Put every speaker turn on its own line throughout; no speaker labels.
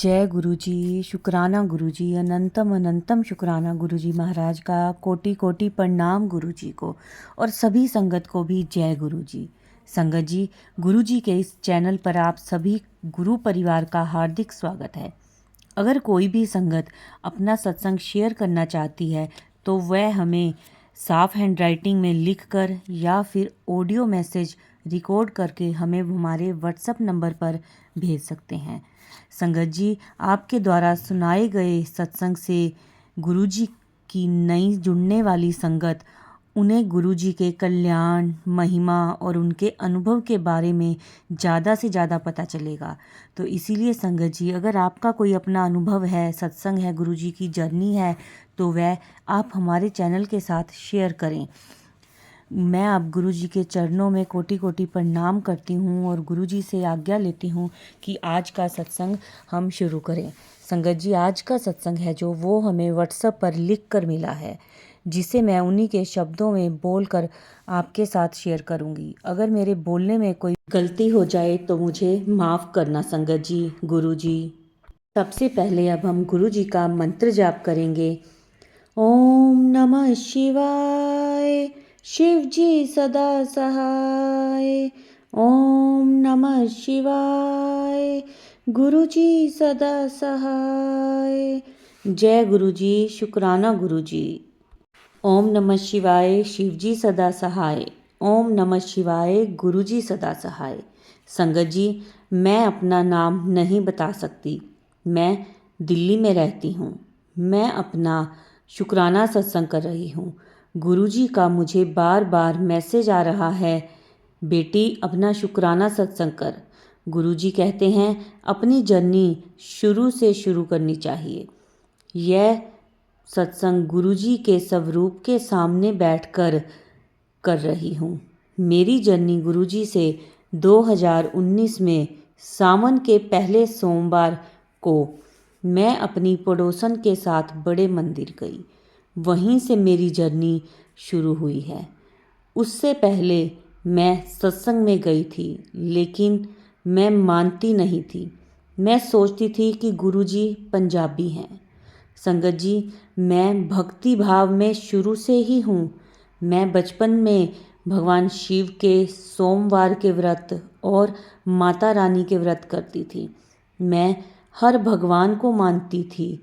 जय गुरुजी, शुक्राना गुरुजी, अनंतम अनंतम शुक्राना गुरुजी महाराज का। कोटि कोटि प्रणाम गुरुजी को और सभी संगत को भी जय गुरुजी। संगत जी, गुरुजी के इस चैनल पर आप सभी गुरु परिवार का हार्दिक स्वागत है। अगर कोई भी संगत अपना सत्संग शेयर करना चाहती है तो वह हमें साफ हैंडराइटिंग में लिखकर या फिर ऑडियो मैसेज रिकॉर्ड करके हमें हमारे व्हाट्सएप नंबर पर भेज सकते हैं। संगत जी, आपके द्वारा सुनाए गए सत्संग से गुरुजी की नई जुड़ने वाली संगत उन्हें गुरुजी के कल्याण, महिमा और उनके अनुभव के बारे में ज़्यादा से ज़्यादा पता चलेगा। तो इसीलिए संगत जी, अगर आपका कोई अपना अनुभव है, सत्संग है, गुरुजी की जर्नी है, तो वह आप हमारे चैनल के साथ शेयर करें। मैं अब गुरुजी के चरणों में कोटि कोटि प्रणाम करती हूँ और गुरुजी से आज्ञा लेती हूँ कि आज का सत्संग हम शुरू करें। संगत जी, आज का सत्संग है जो वो हमें व्हाट्सएप पर लिख कर मिला है, जिसे मैं उन्हीं के शब्दों में बोलकर आपके साथ शेयर करूँगी। अगर मेरे बोलने में कोई गलती हो जाए तो मुझे माफ़ करना संगत जी, गुरुजी। सबसे पहले अब हम गुरुजी का मंत्र जाप करेंगे। ओम नमः शिवाय, शिव जी सदा सहाय। ओम नमः शिवाय, गुरु जी सदा सहाय। जय गुरु जी, शुक्राना गुरु जी। ओम नमः शिवाय, शिव जी सदा सहाय। ओम नमः शिवाय, गुरु जी सदा सहाय। संगत जी, मैं अपना नाम नहीं बता सकती। मैं दिल्ली में रहती हूँ। मैं अपना शुक्राना सत्संग कर रही हूँ। गुरुजी का मुझे बार बार मैसेज आ रहा है, बेटी अपना शुक्राना सत्संग कर। गुरुजी कहते हैं अपनी जर्नी शुरू से शुरू करनी चाहिए। यह सत्संग गुरुजी के स्वरूप के सामने बैठकर कर रही हूँ। मेरी जर्नी गुरुजी से 2019 में सावन के पहले सोमवार को मैं अपनी पड़ोसन के साथ बड़े मंदिर गई। वहीं से मेरी जर्नी शुरू हुई है। उससे पहले मैं सत्संग में गई थी, लेकिन मैं मानती नहीं थी। मैं सोचती थी कि गुरुजी पंजाबी हैं। संगत जी, मैं भक्ति भाव में शुरू से ही हूँ। मैं बचपन में भगवान शिव के सोमवार के व्रत और माता रानी के व्रत करती थी। मैं हर भगवान को मानती थी,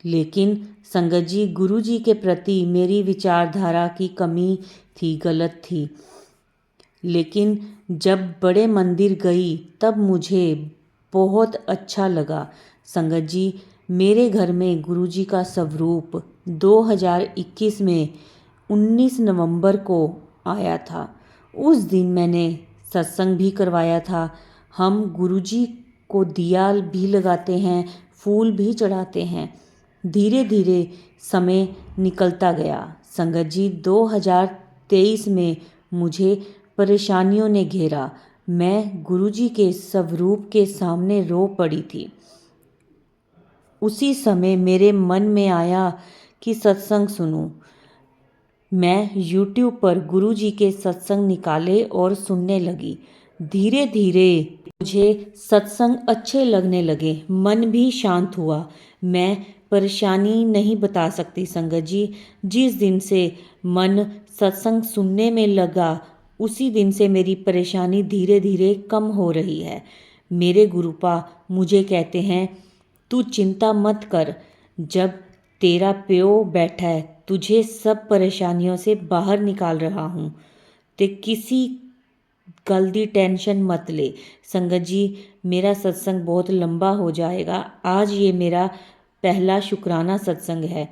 लेकिन संगत जी, गुरु जी के प्रति मेरी विचारधारा की कमी थी, गलत थी। लेकिन जब बड़े मंदिर गई तब मुझे बहुत अच्छा लगा। संगत जी, मेरे घर में गुरु जी का स्वरूप 2021 में 19 नवंबर को आया था। उस दिन मैंने सत्संग भी करवाया था। हम गुरुजी को दिया भी लगाते हैं, फूल भी चढ़ाते हैं। धीरे धीरे समय निकलता गया। संगत जी, 2023 में मुझे परेशानियों ने घेरा। मैं गुरुजी के स्वरूप के सामने रो पड़ी थी। उसी समय मेरे मन में आया कि सत्संग सुनूं। मैं YouTube पर गुरुजी के सत्संग निकाले और सुनने लगी। धीरे धीरे मुझे सत्संग अच्छे लगने लगे, मन भी शांत हुआ। मैं परेशानी नहीं बता सकती संगत जी। जिस दिन से मन सत्संग सुनने में लगा, उसी दिन से मेरी परेशानी धीरे धीरे कम हो रही है। मेरे गुरुपा मुझे कहते हैं, तू चिंता मत कर, जब तेरा प्यो बैठा है तुझे सब परेशानियों से बाहर निकाल रहा हूँ, ते किसी गल दी टेंशन मत ले। संगत जी, मेरा सत्संग बहुत लंबा हो जाएगा। आज ये मेरा पहला शुक्राना सत्संग है।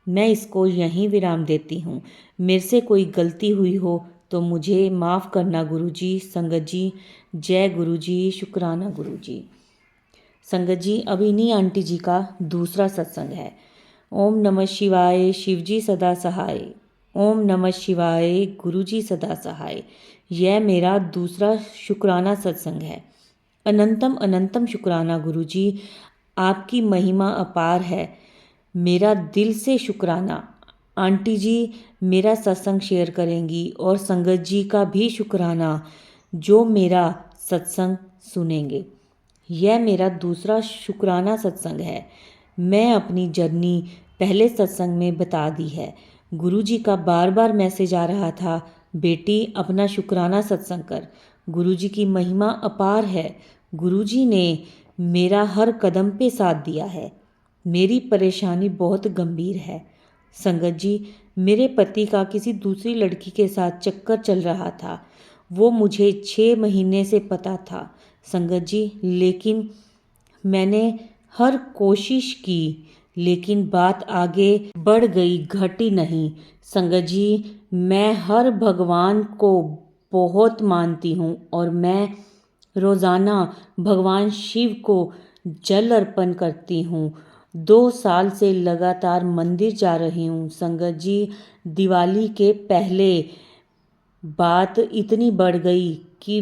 मैं इसको यहीं विराम देती हूँ। मेरे से कोई गलती हुई हो तो मुझे माफ़ करना गुरुजी। संगत जी, जय गुरुजी, शुक्राना गुरुजी। संगत जी, अब इन्हीं आंटी जी का दूसरा सत्संग है। ओम नमः शिवाय, शिवजी सदा सहाय। ओम नमः शिवाय, गुरुजी सदा सहाय। यह मेरा दूसरा शुक्राना सत्संग है। अनंतम अनंतम शुक्राना गुरुजी, आपकी महिमा अपार है। मेरा दिल से शुक्राना। आंटी जी मेरा सत्संग शेयर करेंगी और संगत जी का भी शुक्राना जो मेरा सत्संग सुनेंगे। यह मेरा दूसरा शुक्राना सत्संग है। मैं अपनी जर्नी पहले सत्संग में बता दी है। गुरुजी का बार बार मैसेज आ रहा था, बेटी अपना शुक्राना सत्संग कर, गुरुजी की महिमा अपार है। गुरुजी ने मेरा हर कदम पे साथ दिया है। मेरी परेशानी बहुत गंभीर है संगत जी। मेरे पति का किसी दूसरी लड़की के साथ चक्कर चल रहा था। वो मुझे 6 महीने से पता था संगत जी, लेकिन मैंने हर कोशिश की, लेकिन बात आगे बढ़ गई, घटी नहीं संगत जी। मैं हर भगवान को बहुत मानती हूँ और मैं रोज़ाना भगवान शिव को जल अर्पण करती हूँ। 2 साल से लगातार मंदिर जा रही हूँ संगत जी। दिवाली के पहले बात इतनी बढ़ गई कि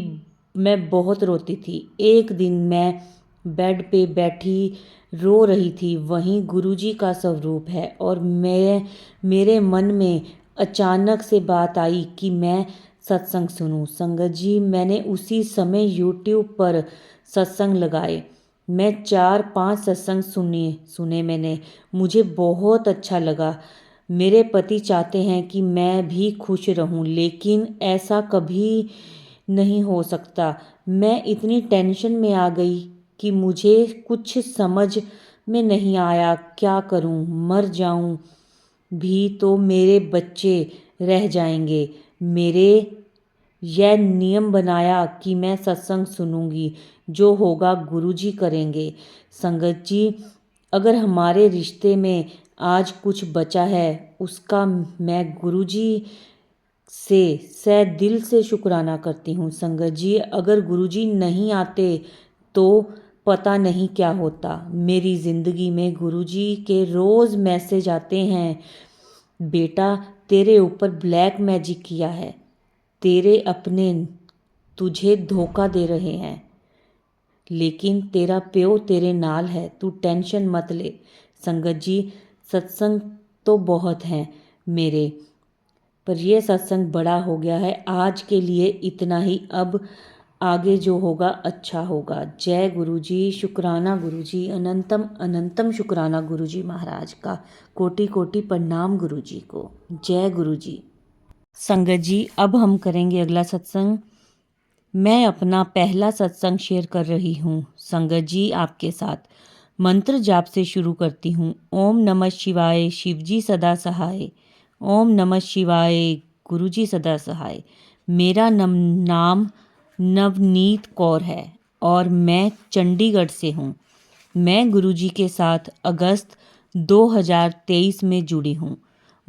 मैं बहुत रोती थी। एक दिन मैं बेड पे बैठी रो रही थी, वहीं गुरुजी का स्वरूप है और मेरे मन में अचानक से बात आई कि मैं सत्संग सुनूं संगत जी। मैंने उसी समय यूट्यूब पर सत्संग लगाए। मैं 4-5 सत्संग सुने मैंने, मुझे बहुत अच्छा लगा। मेरे पति चाहते हैं कि मैं भी खुश रहूं, लेकिन ऐसा कभी नहीं हो सकता। मैं इतनी टेंशन में आ गई कि मुझे कुछ समझ में नहीं आया, क्या करूं? मर जाऊं भी तो मेरे बच्चे रह जाएंगे। मेरे यह नियम बनाया कि मैं सत्संग सुनूंगी, जो होगा गुरुजी करेंगे संगत जी। अगर हमारे रिश्ते में आज कुछ बचा है, उसका मैं गुरुजी से दिल से शुक्राना करती हूँ संगत जी। अगर गुरुजी नहीं आते तो पता नहीं क्या होता मेरी ज़िंदगी में। गुरुजी के रोज़ मैसेज आते हैं, बेटा तेरे ऊपर ब्लैक मैजिक किया है, तेरे अपने तुझे धोखा दे रहे हैं, लेकिन तेरा प्यो तेरे नाल है, तू टेंशन मत ले संगत जी। सत्संग तो बहुत हैं मेरे, पर यह सत्संग बड़ा हो गया है। आज के लिए इतना ही, अब आगे जो होगा अच्छा होगा। जय गुरुजी, शुक्राना गुरुजी, अनंतम अनंतम शुक्राना गुरुजी महाराज का, कोटि कोटि प्रणाम गुरुजी को। जय गुरुजी। संगत जी, अब हम करेंगे अगला सत्संग। मैं अपना पहला सत्संग शेयर कर रही हूँ संगत जी आपके साथ। मंत्र जाप से शुरू करती हूँ। ओम नमः शिवाय, शिवजी सदा सहाय। ओम नमः शिवाय, गुरुजी सदा सहाय। मेरा नाम नवनीत कौर है और मैं चंडीगढ़ से हूँ। मैं गुरुजी के साथ अगस्त 2023 में जुड़ी हूँ।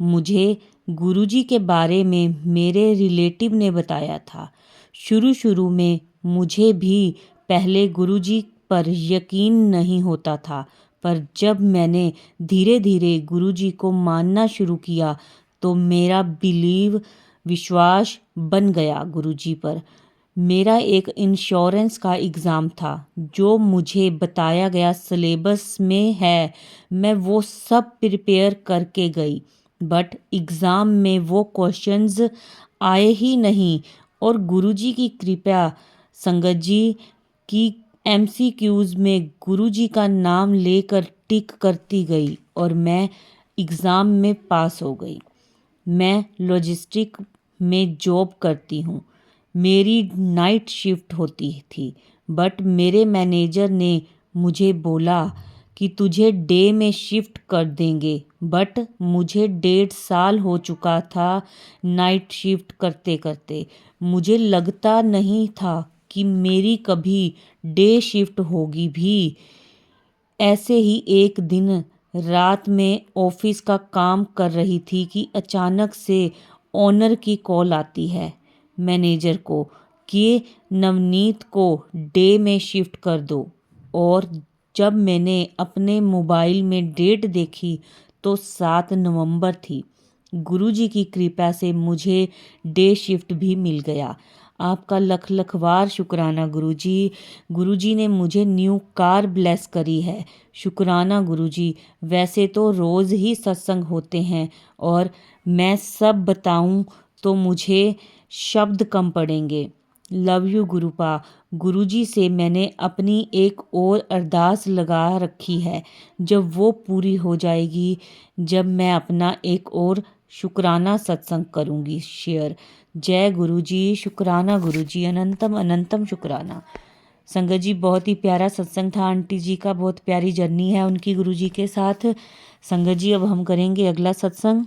मुझे गुरुजी के बारे में मेरे रिलेटिव ने बताया था। शुरू में मुझे भी पहले गुरुजी पर यकीन नहीं होता था, पर जब मैंने धीरे धीरे गुरुजी को मानना शुरू किया तो मेरा विश्वास बन गया गुरुजी पर। मेरा एक इंश्योरेंस का एग्ज़ाम था जो मुझे बताया गया सिलेबस में है। मैं वो सब प्रिपेयर करके गई, बट एग्ज़ाम में वो क्वेश्चंस आए ही नहीं। और गुरुजी की कृपा संगत जी की MCQs में गुरुजी का नाम लेकर टिक करती गई और मैं एग्ज़ाम में पास हो गई। मैं लॉजिस्टिक में जॉब करती हूँ। मेरी नाइट शिफ्ट होती थी, बट मेरे मैनेजर ने मुझे बोला कि तुझे डे में शिफ्ट कर देंगे। बट मुझे 1.5 साल हो चुका था नाइट शिफ्ट करते करते। मुझे लगता नहीं था कि मेरी कभी डे शिफ्ट होगी भी। ऐसे ही एक दिन रात में ऑफिस का काम कर रही थी कि अचानक से ओनर की कॉल आती है मैनेजर को कि नवनीत को डे में शिफ्ट कर दो। और जब मैंने अपने मोबाइल में डेट देखी तो 7 नवंबर थी। गुरुजी की कृपा से मुझे डे शिफ्ट भी मिल गया। आपका लख लखवार शुक्राना गुरुजी। गुरुजी ने मुझे न्यू कार ब्लेस करी है। शुक्राना गुरुजी। वैसे तो रोज़ ही सत्संग होते हैं और मैं सब बताऊं तो मुझे शब्द कम पड़ेंगे, लव यू गुरुपा। गुरुजी से मैंने अपनी एक और अरदास लगा रखी है, जब वो पूरी हो जाएगी, जब मैं अपना एक और शुक्राना सत्संग करूँगी शेयर। जय गुरुजी, शुक्राना गुरुजी, अनंतम अनंतम शुक्राना। संगत जी, बहुत ही प्यारा सत्संग था आंटी जी का, बहुत प्यारी जर्नी है उनकी गुरुजी के साथ। संगत जी, अब हम करेंगे अगला सत्संग।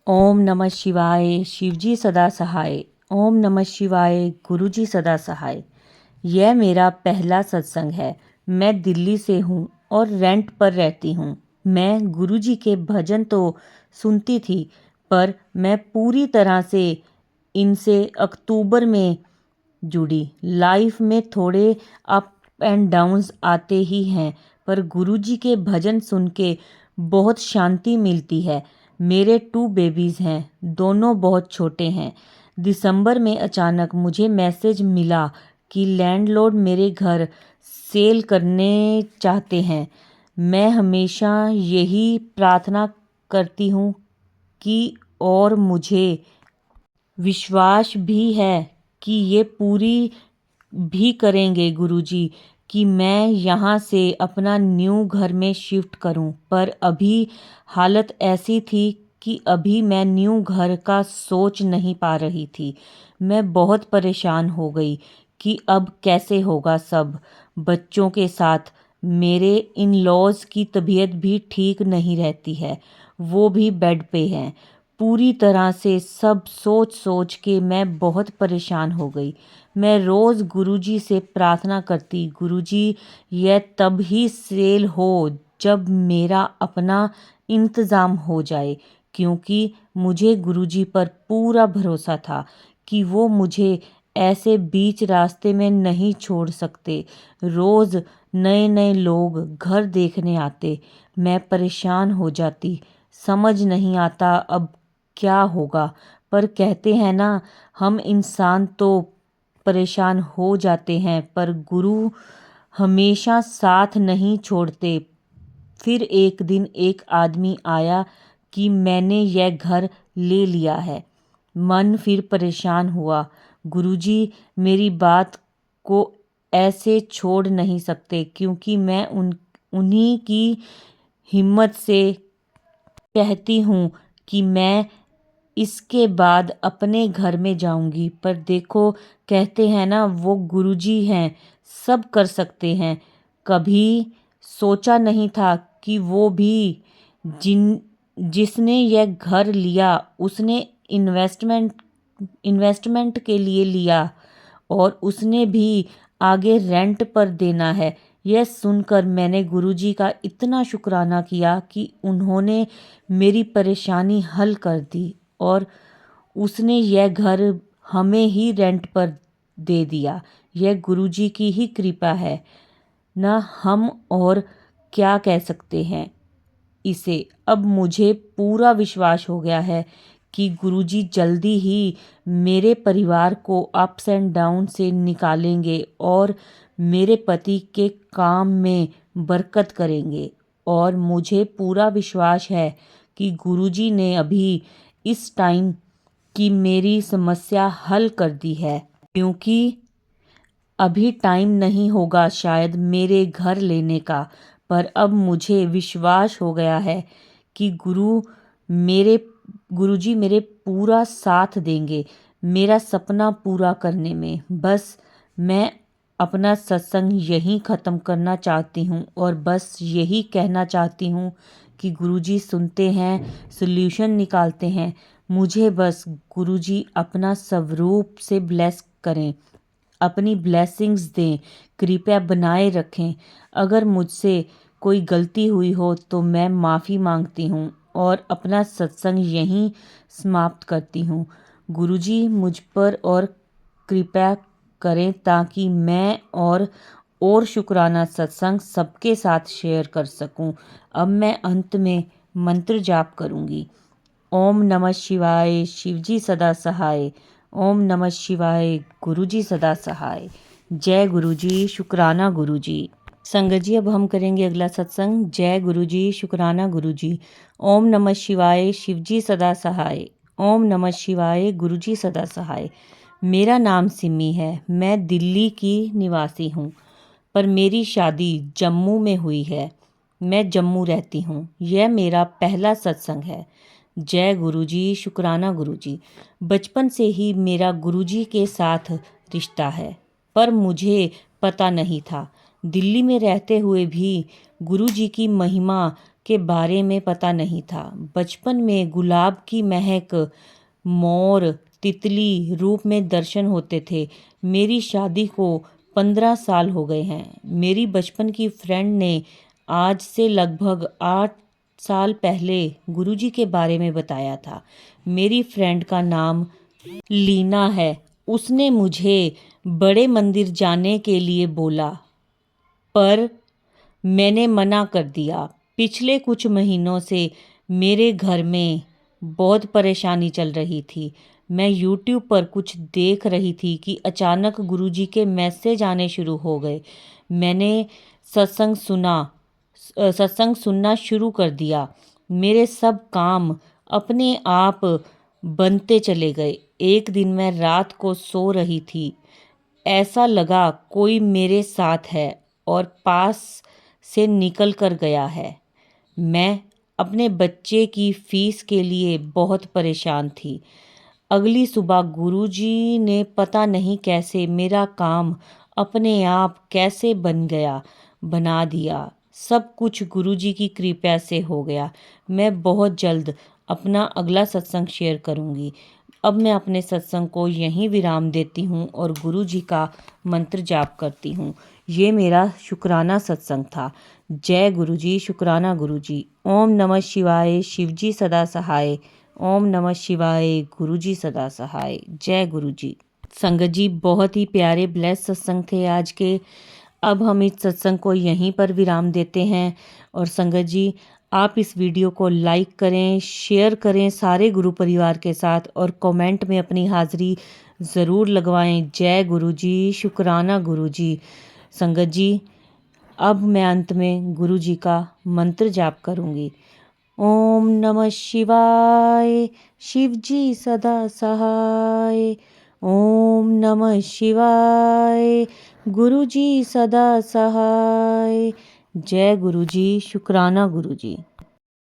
ओम नमः शिवाय, शिवजी सदा सहाय। ओम नमः शिवाय, गुरुजी सदा सहाय। यह मेरा पहला सत्संग है। मैं दिल्ली से हूँ और रेंट पर रहती हूँ। मैं गुरुजी के भजन तो सुनती थी, पर मैं पूरी तरह से इनसे अक्टूबर में जुड़ी। लाइफ में थोड़े अप एंड डाउन्स आते ही हैं, पर गुरुजी के भजन सुन के बहुत शांति मिलती है। मेरे 2 बेबीज़ हैं, दोनों बहुत छोटे हैं। दिसंबर में अचानक मुझे मैसेज मिला कि लैंडलॉर्ड मेरे घर सेल करने चाहते हैं। मैं हमेशा यही प्रार्थना करती हूँ कि, और मुझे विश्वास भी है कि ये पूरी भी करेंगे गुरुजी, कि मैं यहाँ से अपना न्यू घर में शिफ्ट करूँ। पर अभी हालत ऐसी थी कि अभी मैं न्यू घर का सोच नहीं पा रही थी। मैं बहुत परेशान हो गई कि अब कैसे होगा सब बच्चों के साथ। मेरे इन लॉज की तबीयत भी ठीक नहीं रहती है, वो भी बेड पे हैं। पूरी तरह से सब सोच सोच के मैं बहुत परेशान हो गई। मैं रोज़ गुरुजी से प्रार्थना करती, गुरुजी यह तब ही सेल हो जब मेरा अपना इंतज़ाम हो जाए, क्योंकि मुझे गुरुजी पर पूरा भरोसा था कि वो मुझे ऐसे बीच रास्ते में नहीं छोड़ सकते। रोज़ नए नए लोग घर देखने आते, मैं परेशान हो जाती, समझ नहीं आता अब क्या होगा। पर कहते हैं ना, हम इंसान तो परेशान हो जाते हैं, पर गुरु हमेशा साथ नहीं छोड़ते। फिर एक दिन एक आदमी आया कि मैंने यह घर ले लिया है। मन फिर परेशान हुआ। गुरुजी मेरी बात को ऐसे छोड़ नहीं सकते, क्योंकि मैं उन्हीं की हिम्मत से कहती हूँ कि मैं इसके बाद अपने घर में जाऊंगी। पर देखो, कहते हैं ना, वो गुरुजी हैं, सब कर सकते हैं। कभी सोचा नहीं था कि वो भी जिसने यह घर लिया उसने इन्वेस्टमेंट के लिए लिया, और उसने भी आगे रेंट पर देना है। यह सुनकर मैंने गुरुजी का इतना शुक्राना किया कि उन्होंने मेरी परेशानी हल कर दी, और उसने यह घर हमें ही रेंट पर दे दिया। यह गुरुजी की ही कृपा है ना, हम और क्या कह सकते हैं इसे। अब मुझे पूरा विश्वास हो गया है कि गुरुजी जल्दी ही मेरे परिवार को अप्स एंड डाउन से निकालेंगे और मेरे पति के काम में बरकत करेंगे। और मुझे पूरा विश्वास है कि गुरुजी ने अभी इस टाइम की मेरी समस्या हल कर दी है, क्योंकि अभी टाइम नहीं होगा शायद मेरे घर लेने का। पर अब मुझे विश्वास हो गया है कि गुरुजी मेरे पूरा साथ देंगे मेरा सपना पूरा करने में। बस मैं अपना सत्संग यहीं ख़त्म करना चाहती हूँ, और बस यही कहना चाहती हूँ कि गुरुजी सुनते हैं, सॉल्यूशन निकालते हैं। मुझे बस गुरुजी अपना स्वरूप से ब्लेस करें, अपनी ब्लेसिंग्स दें, कृपया बनाए रखें। अगर मुझसे कोई गलती हुई हो तो मैं माफ़ी मांगती हूँ और अपना सत्संग यहीं समाप्त करती हूँ। गुरुजी मुझ पर और कृपया करें ताकि मैं और शुक्राना सत्संग सबके साथ शेयर कर सकूं। अब मैं अंत में मंत्र जाप करूंगी। ओम नमः शिवाय, शिवजी सदा सहाय। ओम नमः शिवाय, गुरुजी सदा सहाय। जय गुरुजी, शुक्राना गुरुजी। संगत जी, अब हम करेंगे अगला सत्संग। जय गुरुजी, शुक्राना गुरुजी। ओम नमः शिवाय, शिवजी सदा सहाय। ओम नमः शिवाय, गुरुजी सदा सहाय। मेरा नाम सिमी है। मैं दिल्ली की निवासी हूँ, पर मेरी शादी जम्मू में हुई है। मैं जम्मू रहती हूँ। यह मेरा पहला सत्संग है। जय गुरुजी, शुक्राना गुरुजी। बचपन से ही मेरा गुरुजी के साथ रिश्ता है, पर मुझे पता नहीं था। दिल्ली में रहते हुए भी गुरुजी की महिमा के बारे में पता नहीं था। बचपन में गुलाब की महक, मोर, तितली रूप में दर्शन होते थे। मेरी शादी को 15 साल हो गए हैं। मेरी बचपन की फ्रेंड ने आज से लगभग 8 साल पहले गुरुजी के बारे में बताया था। मेरी फ्रेंड का नाम लीना है। उसने मुझे बड़े मंदिर जाने के लिए बोला, पर मैंने मना कर दिया। पिछले कुछ महीनों से मेरे घर में बहुत परेशानी चल रही थी। मैं यूट्यूब पर कुछ देख रही थी कि अचानक गुरुजी के मैसेज आने शुरू हो गए। मैंने सत्संग सुनना शुरू कर दिया। मेरे सब काम अपने आप बनते चले गए। एक दिन मैं रात को सो रही थी। ऐसा लगा कोई मेरे साथ है और पास से निकल कर गया है। मैं अपने बच्चे की फीस के लिए बहुत परेशान थी। अगली सुबह गुरुजी ने पता नहीं कैसे मेरा काम अपने आप कैसे बना दिया। सब कुछ गुरुजी की कृपा से हो गया। मैं बहुत जल्द अपना अगला सत्संग शेयर करूंगी। अब मैं अपने सत्संग को यहीं विराम देती हूँ और गुरुजी का मंत्र जाप करती हूँ। ये मेरा शुक्राना सत्संग था। जय गुरुजी, शुक्राना गुरुजी। ओम नमः शिवाय, शिवजी सदा सहाय। ओम नमः शिवाय, गुरुजी सदा सहाय। जय गुरुजी। संगत जी, बहुत ही प्यारे ब्लेस सत्संग थे आज के। अब हम इस सत्संग को यहीं पर विराम देते हैं। और संगत जी, आप इस वीडियो को लाइक करें, शेयर करें सारे गुरु परिवार के साथ और कमेंट में अपनी हाज़िरी ज़रूर लगवाएं। जय गुरुजी, शुक्राना गुरुजी। संगत जी, अब मैं अंत में गुरुजी का मंत्र जाप करूंगी। ओम नमः शिवाय, शिवजी सदा सहाय। ओम नमः शिवाय, गुरुजी सदा सहाय। जय गुरुजी, शुक्राना गुरुजी।